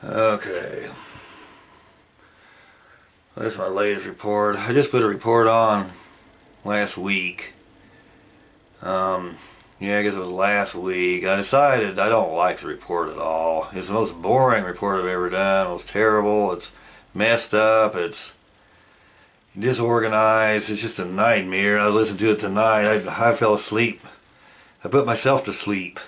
Okay, that's my latest report. I just put a report on last week. Yeah, I guess it was last week. I decided I don't like the report at all. It's the most boring report I've ever done. It was terrible. It's messed up. It's disorganized. It's just a nightmare. I was listening to it tonight. I fell asleep. I put myself to sleep.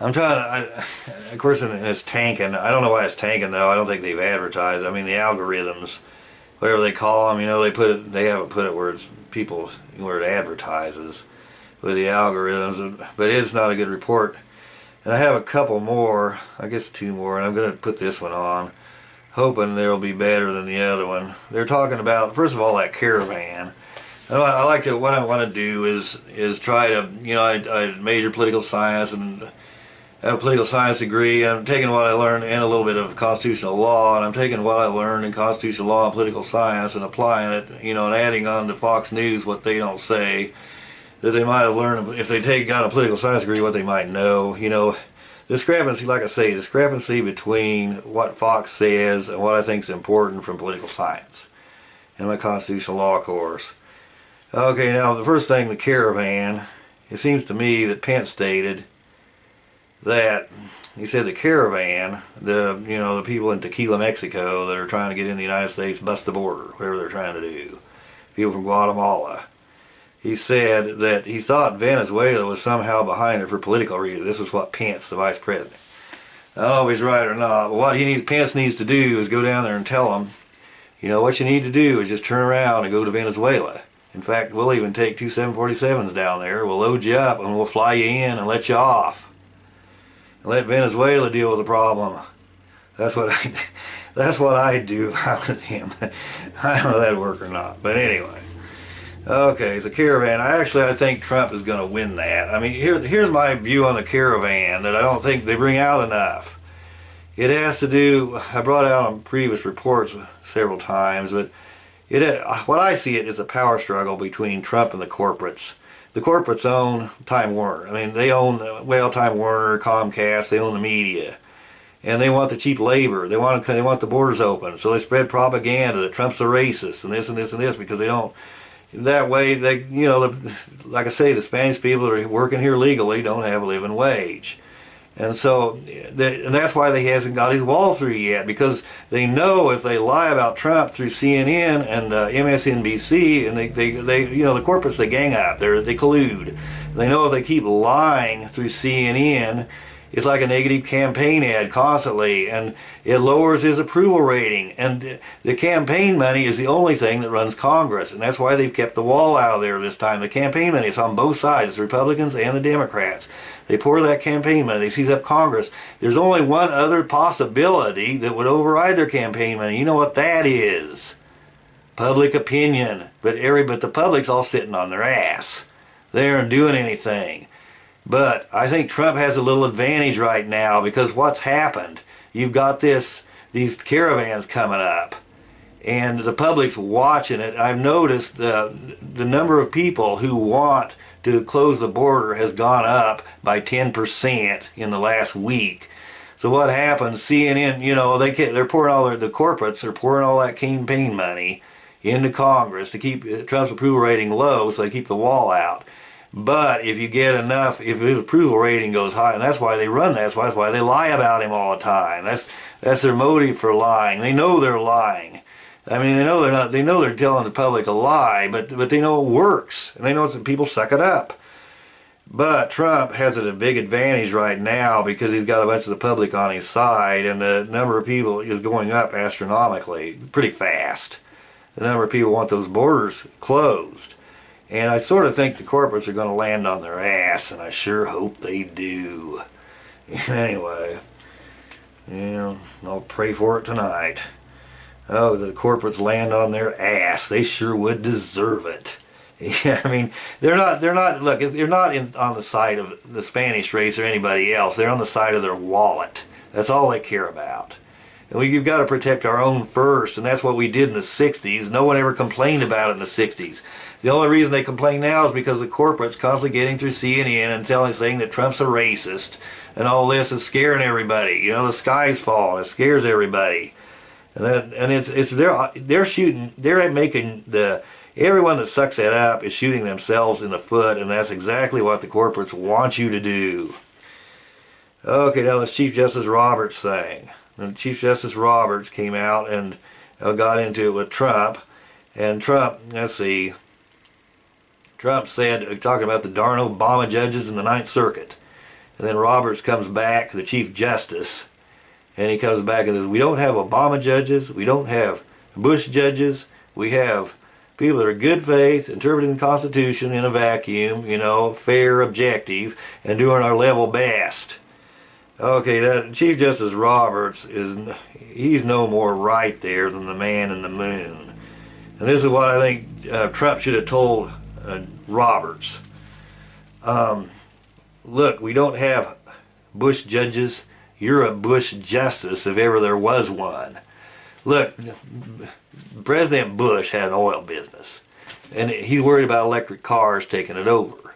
I'm trying to, of course, it's tanking. I don't know why it's tanking though. I don't think they've advertised. I mean, the algorithms, whatever they call them, they haven't put it where it's people, where it advertises with the algorithms. But it's not a good report. And I have a couple more, I guess two more, and I'm going to put this one on, hoping they'll be better than the other one. They're talking about, first of all, that Caravan. And what I want to do is try to, I major political science and have a political science degree. I'm taking what I learned and a little bit of constitutional law, and I'm taking what I learned in constitutional law and political science and applying it, and adding on to Fox News what they don't say, that they might have learned if they got a political science degree, what they might know. Discrepancy, like I say, discrepancy between what Fox says and what I think is important from political science in my constitutional law course. Okay, now the first thing, the Caravan. It seems to me that Pence stated that he said the Caravan, the people in Tequila, Mexico that are trying to get in the United States, bust the border, whatever they're trying to do, people from Guatemala. He said that he thought Venezuela was somehow behind it for political reasons. This was what Pence, the vice president. I don't know if he's right or not, but what Pence needs to do is go down there and tell them, what you need to do is just turn around and go to Venezuela. In fact, we'll even take two 747s down there. We'll load you up and we'll fly you in and let you off. And let Venezuela deal with the problem. That's what I'd do if I was him. I don't know if that'd work or not. But anyway. Okay, so Caravan. I think Trump is going to win that. I mean, here's my view on the Caravan that I don't think they bring out enough. It has to do, I brought out on previous reports several times, but what I see it is a power struggle between Trump and the corporates. The corporates own Time Warner. I mean, they own, Time Warner, Comcast, they own the media. And they want the cheap labor. They want the borders open. So they spread propaganda that Trump's a racist and this and this and this because they don't. That way, like I say, the Spanish people that are working here legally don't have a living wage. And so, and that's why he hasn't got his wall through yet, because they know if they lie about Trump through CNN and MSNBC, and the corporates, they gang up, they collude. They know if they keep lying through CNN, it's like a negative campaign ad constantly, and it lowers his approval rating. And the campaign money is the only thing that runs Congress, and that's why they've kept the wall out of there this time. The campaign money is on both sides, the Republicans and the Democrats. They pour that campaign money, they seize up Congress. There's only one other possibility that would override their campaign money. You know what that is? Public opinion. But the public's all sitting on their ass. They aren't doing anything. But I think Trump has a little advantage right now because what's happened, you've got these caravans coming up and the public's watching it. I've noticed the number of people who want to close the border has gone up by 10% in the last week. So what happens, CNN, they're pouring the corporates are pouring all that campaign money into Congress to keep Trump's approval rating low so they keep the wall out. But if you get enough, if his approval rating goes high, and that's why they run that, that's why they lie about him all the time. That's their motive for lying. They know they're lying. I mean, they know they're not. They know they're telling the public a lie, but they know it works, and they know that people suck it up. But Trump has a big advantage right now because he's got a bunch of the public on his side, and the number of people is going up astronomically, pretty fast. The number of people want those borders closed. And I sort of think the corporates are going to land on their ass, and I sure hope they do. Anyway, I'll pray for it tonight. Oh, the corporates land on their ass. They sure would deserve it. Yeah, I mean, they're not, look, they're not on the side of the Spanish race or anybody else. They're on the side of their wallet. That's all they care about. And we've got to protect our own first, and that's what we did in the 60s. No one ever complained about it in the 60s. The only reason they complain now is because the corporate's constantly getting through CNN and saying that Trump's a racist, and all this is scaring everybody. You know, the sky's falling. It scares everybody, and they're making everyone that sucks that up is shooting themselves in the foot, and that's exactly what the corporates want you to do. Okay, now this Chief Justice Roberts thing. And Chief Justice Roberts came out and got into it with Trump, and Trump, let's see. Trump said, talking about the darn Obama judges in the Ninth Circuit. And then Roberts comes back, the Chief Justice, and he comes back and says, we don't have Obama judges, we don't have Bush judges, we have people that are good faith, interpreting the Constitution in a vacuum, you know, fair, objective, and doing our level best. Okay, that Chief Justice Roberts, he's no more right there than the man in the moon. And this is what I think Trump should have told Roberts. Look, we don't have Bush judges. You're a Bush justice if ever there was one. Look, President Bush had an oil business, and he's worried about electric cars taking it over.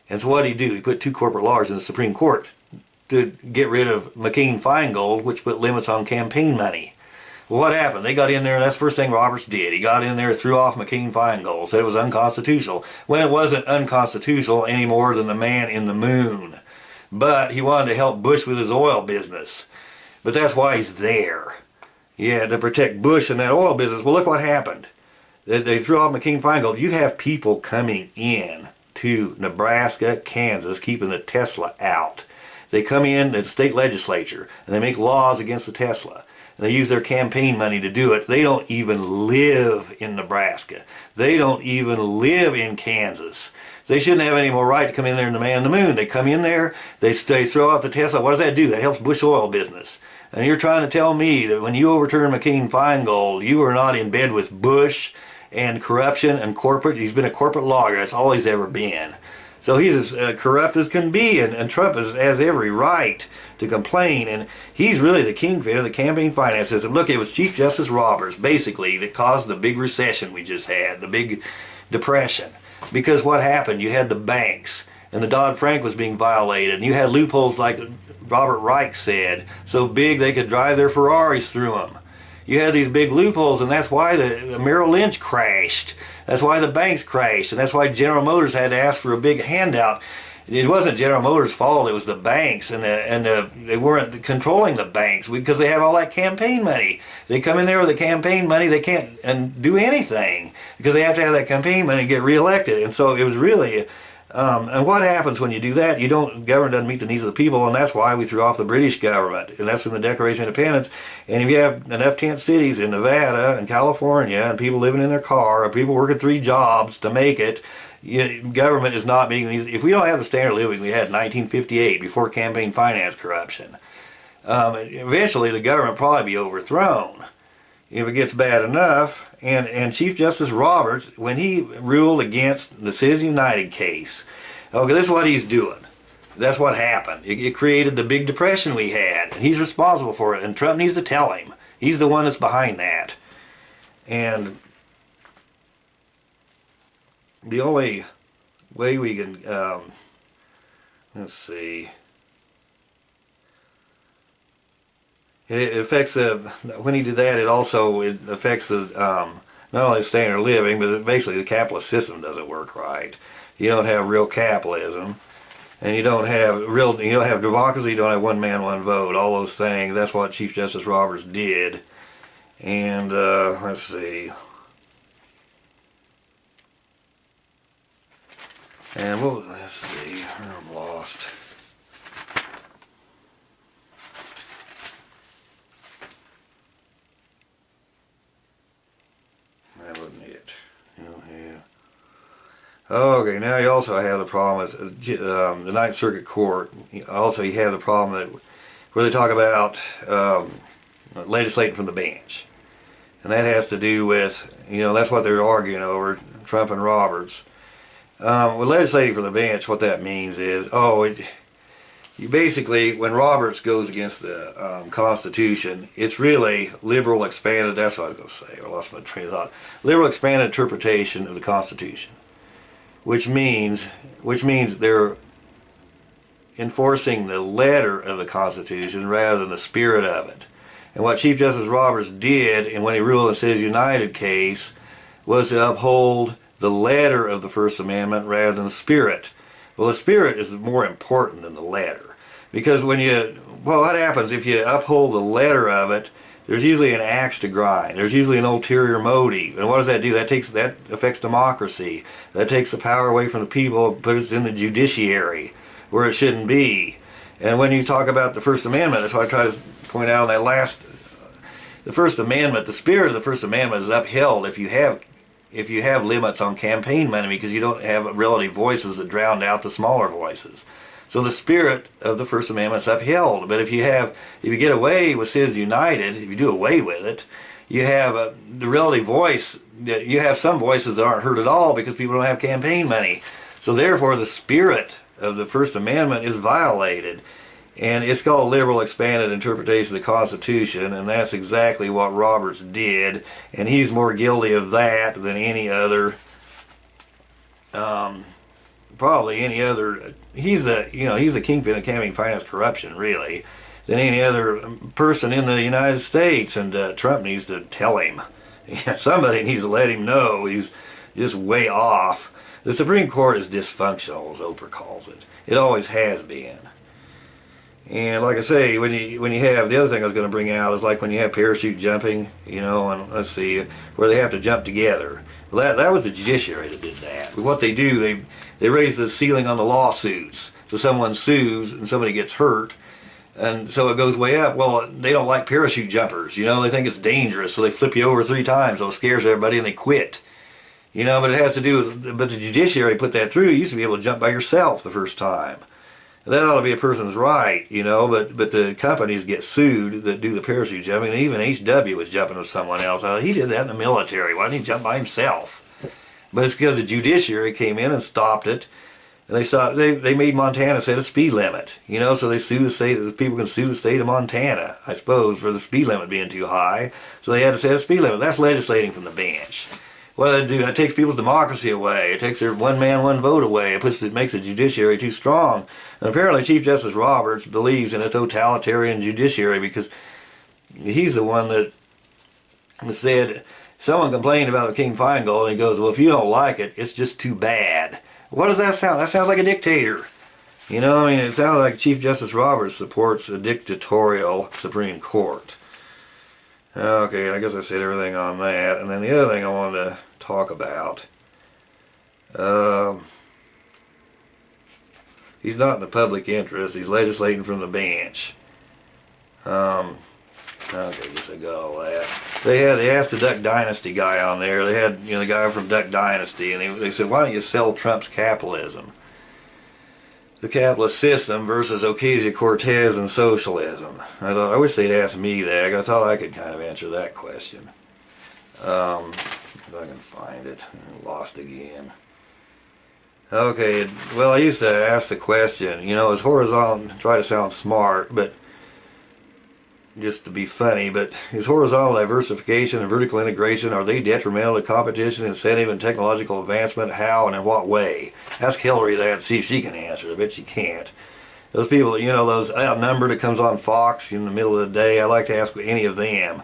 And so what did he do? He put 2 corporate lawyers in the Supreme Court to get rid of McCain-Feingold, which put limits on campaign money. Well, what happened? They got in there, and that's the first thing Roberts did. He got in there, threw off McCain-Feingold, said it was unconstitutional, when it wasn't unconstitutional any more than the man in the moon. But he wanted to help Bush with his oil business. But that's why he's there. Yeah, to protect Bush and that oil business. Well, look what happened. They threw off McCain-Feingold. You have people coming in to Nebraska, Kansas, keeping the Tesla out. They come in to the state legislature, and they make laws against the Tesla. And they use their campaign money to do it. They don't even live in Nebraska. They don't even live in Kansas. They shouldn't have any more right to come in there than the man in the moon. They come in there, they throw off the Tesla. What does that do? That helps Bush oil business. And you're trying to tell me that when you overturn McCain-Feingold, you are not in bed with Bush and corruption and corporate. He's been a corporate lawyer. That's all he's ever been. So he's as corrupt as can be, and Trump has every right to complain, and he's really the kingpin of the campaign finance system. Look, it was Chief Justice Roberts, basically, that caused the big recession we just had, the big depression. Because what happened? You had the banks, and the Dodd-Frank was being violated, and you had loopholes like Robert Reich said, so big they could drive their Ferraris through them. You had these big loopholes, and that's why the Merrill Lynch crashed. That's why the banks crashed, and that's why General Motors had to ask for a big handout. It wasn't General Motors' fault, it was the banks, and they weren't controlling the banks because they have all that campaign money. They come in there with the campaign money, they can't do anything because they have to have that campaign money to get reelected. And so it was really, and what happens when you do that? Government doesn't meet the needs of the people, and that's why we threw off the British government, and that's in the Declaration of Independence. And if you have enough tent cities in Nevada and California, and people living in their car, or people working 3 jobs to make it, government is not meeting these. If we don't have the standard of living we had in 1958 before campaign finance corruption, eventually the government will probably be overthrown if it gets bad enough. And Chief Justice Roberts, when he ruled against the Citizens United case, okay, this is what he's doing. That's what happened. It created the big depression we had, and he's responsible for it, and Trump needs to tell him. He's the one that's behind that. And the only way we can, let's see, it affects when he did that, it affects the, not only the standard of living, but basically the capitalist system doesn't work right. You don't have real capitalism, and you don't have democracy, you don't have one man, one vote, all those things. That's what Chief Justice Roberts did. And, let's see. And let's see, I'm lost. That wasn't it. Okay, now you also have the problem with the Ninth Circuit Court. Also, you have the problem where they talk about legislating from the bench. And that has to do with, that's what they're arguing over, Trump and Roberts. With legislating from the bench, what that means is, you basically, when Roberts goes against the Constitution, it's really liberal expanded, that's what I was going to say, I lost my train of thought. Liberal expanded interpretation of the Constitution, which means they're enforcing the letter of the Constitution rather than the spirit of it. And what Chief Justice Roberts did, and when he ruled in his United case, was to uphold the letter of the First Amendment rather than the spirit. Well, the spirit is more important than the letter. Because when what happens if you uphold the letter of it, there's usually an axe to grind. There's usually an ulterior motive. And what does that do? That affects democracy. That takes the power away from the people, puts it in the judiciary, where it shouldn't be. And when you talk about the First Amendment, that's what I try to point out in that last, the First Amendment, the spirit of the First Amendment is upheld if you have limits on campaign money, because you don't have relative voices that drown out the smaller voices. So the spirit of the First Amendment is upheld. But if you get away with Citizens United, if you do away with it, you have the relative voice. You have some voices that aren't heard at all because people don't have campaign money. So therefore, the spirit of the First Amendment is violated. And it's called liberal expanded interpretation of the Constitution, and that's exactly what Roberts did, and he's more guilty of that than any other, probably any other. He's the kingpin of campaign finance corruption, really, than any other person in the United States. And Trump needs to tell him. Somebody needs to let him know he's just way off. The Supreme Court is dysfunctional, as Oprah calls it. It always has been. And like I say, when you have, the other thing I was going to bring out is like when you have parachute jumping, and let's see, where they have to jump together. Well, that was the judiciary that did that. But what they do, they raise the ceiling on the lawsuits. So someone sues and somebody gets hurt, and so it goes way up. Well, they don't like parachute jumpers, they think it's dangerous, so they flip you over 3 times, so it scares everybody and they quit. But it has to do with, but the judiciary put that through. You used to be able to jump by yourself the first time. That ought to be a person's right, but the companies get sued that do the parachute jumping. And even HW was jumping with someone else. He did that in the military. Why didn't he jump by himself? But it's because the judiciary came in and stopped it. And they made Montana set a speed limit, so they sue the state. The people can sue the state of Montana, I suppose, for the speed limit being too high. So they had to set a speed limit. That's legislating from the bench. What does it do? It takes people's democracy away. It takes their one man, one vote away. It makes the judiciary too strong. And apparently Chief Justice Roberts believes in a totalitarian judiciary because he's the one that said, someone complained about the King Feingold, and he goes, well, if you don't like it, it's just too bad. What does that sound? That sounds like a dictator. It sounds like Chief Justice Roberts supports a dictatorial Supreme Court. Okay, I guess I said everything on that. And then the other thing I wanted to talk about, he's not in the public interest. He's legislating from the bench. Okay, I guess I got all that. They asked the Duck Dynasty guy on there. They had the guy from Duck Dynasty, and they said, why don't you sell Trump's capitalism? The capitalist system versus Ocasio-Cortez and socialism. I wish they'd asked me that. I thought I could kind of answer that question. If I can find it. I lost again. Okay, well, I used to ask the question, is horizontal, try to sound smart, but just to be funny, but is horizontal diversification and vertical integration, are they detrimental to competition, incentive, and technological advancement? How and in what way? Ask Hillary that and see if she can answer it. I bet she can't. Those people, those outnumbered that comes on Fox in the middle of the day, I like to ask any of them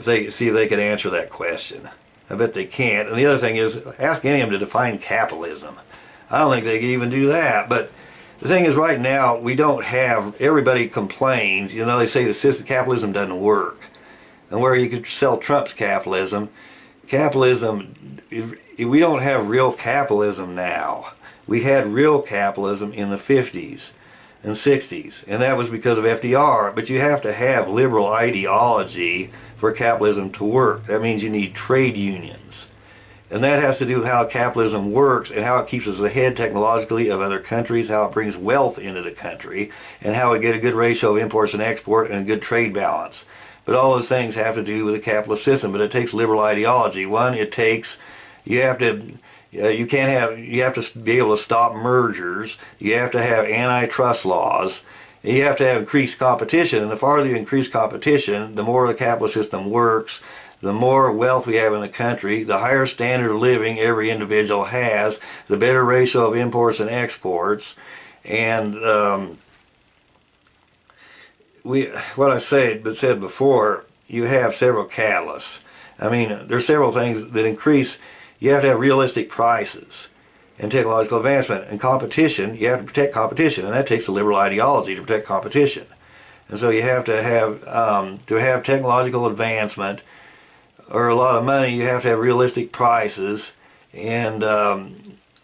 see if they can answer that question. I bet they can't. And the other thing is, ask any of them to define capitalism. I don't think they can even do that, but the thing is, right now, we don't have, everybody complains, they say the system, capitalism doesn't work. And where you could sell Trump's capitalism, we don't have real capitalism now. We had real capitalism in the 50s and 60s, and that was because of FDR. But you have to have liberal ideology for capitalism to work. That means you need trade unions. And that has to do with how capitalism works and how it keeps us ahead technologically of other countries, how it brings wealth into the country, and how we get a good ratio of imports and export and a good trade balance. But all those things have to do with the capitalist system, but it takes liberal ideology. One, you have to You can't have, you have to be able to stop mergers. You have to have antitrust laws. And you have to have increased competition. And the farther you increase competition, the more the capitalist system works, the more wealth we have in the country, the higher standard of living every individual has, the better ratio of imports and exports. And what I said before, you have several catalysts. I mean, there's several things that increase. You have to have realistic prices and technological advancement and competition. You have to protect competition, and that takes a liberal ideology to protect competition. And so you have to have technological advancement or a lot of money. You have to have realistic prices, and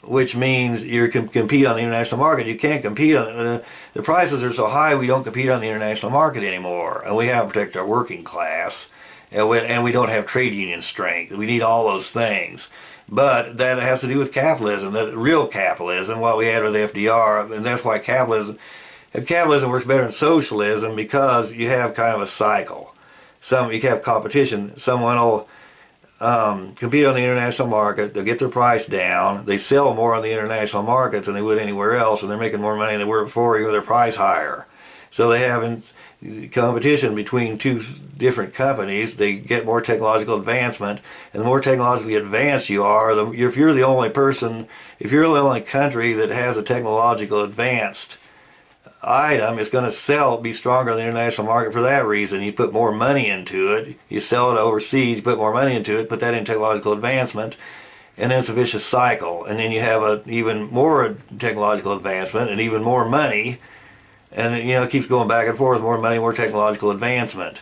which means you can compete on the international market. You can't compete on the prices are so high. We don't compete on the international market anymore, and we have to protect our working class, and we don't have trade union strength. We need all those things. But that has to do with capitalism, the real capitalism, what we had with FDR, and that's why capitalism works better than socialism, because you have kind of a cycle. You have competition. Someone will compete on the international market, they'll get their price down, they sell more on the international market than they would anywhere else, and they're making more money than they were before, even with their price higher. So they have competition between two different companies. They get more technological advancement, and the more technologically advanced you are, if you're the only person, if you're the only country that has a technological advanced item, it's going to be stronger in the international market for that reason. You put more money into it, you sell it overseas, you put more money into it, put that in technological advancement, and then it's a vicious cycle. And then you have even more technological advancement and even more money, and it keeps going back and forth, more money, more technological advancement.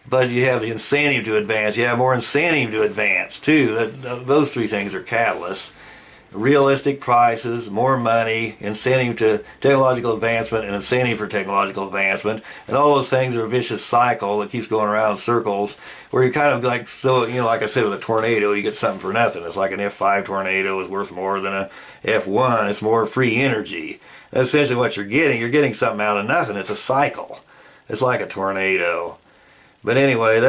But you have the incentive to advance, you have more incentive to advance too. Those three things are catalysts. Realistic prices, more money, incentive to technological advancement, and incentive for technological advancement, and all those things are a vicious cycle that keeps going around in circles, where you kind of like, like I said with a tornado, you get something for nothing. It's like an F5 tornado is worth more than a F1. It's more free energy. That's essentially what you're getting. You're getting something out of nothing. It's a cycle. It's like a tornado. But anyway,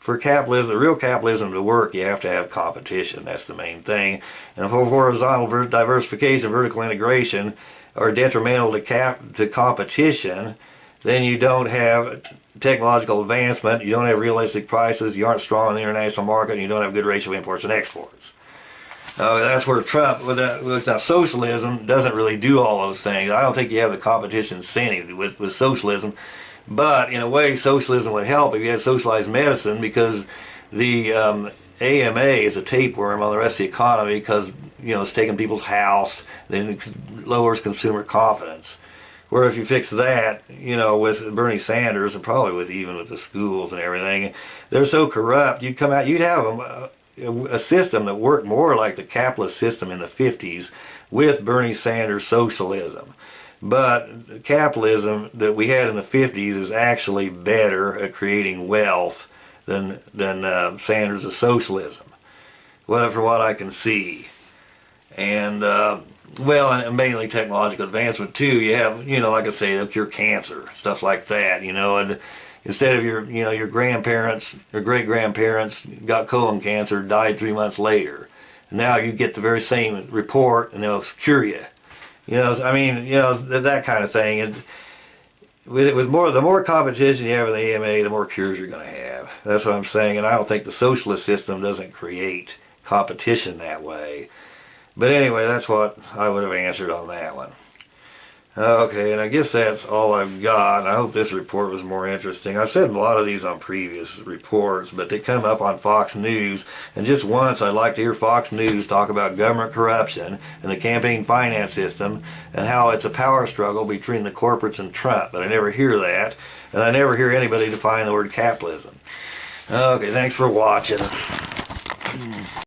for capitalism, the real capitalism to work, you have to have competition. That's the main thing. And for horizontal diversification, vertical integration are detrimental to competition, then you don't have technological advancement, you don't have realistic prices, you aren't strong in the international market, and you don't have a good ratio of imports and exports. That's where Trump, now socialism doesn't really do all those things. I don't think you have the competition incentive with socialism. But in a way, socialism would help if you had socialized medicine, because the AMA is a tapeworm on the rest of the economy, because it's taking people's house, then it lowers consumer confidence. Where if you fix that, with Bernie Sanders, and probably even with the schools and everything, they're so corrupt, you'd have a system that worked more like the capitalist system in the 50s with Bernie Sanders socialism. But capitalism that we had in the 50s is actually better at creating wealth than Sanders' socialism, from what I can see. And and mainly technological advancement too. You have, like I say, they'll cure cancer, stuff like that. And instead of your grandparents or great grandparents got colon cancer, died 3 months later, and now you get the very same report and they'll cure you. That kind of thing. And the more competition you have in the AMA, the more cures you're going to have. That's what I'm saying. And I don't think the socialist system doesn't create competition that way. But anyway, that's what I would have answered on that one. Okay, and I guess that's all I've got. I hope this report was more interesting. I've said a lot of these on previous reports, but they come up on Fox News, and just once I'd like to hear Fox News talk about government corruption and the campaign finance system and how it's a power struggle between the corporates and Trump, but I never hear that, and I never hear anybody define the word capitalism. Okay, thanks for watching.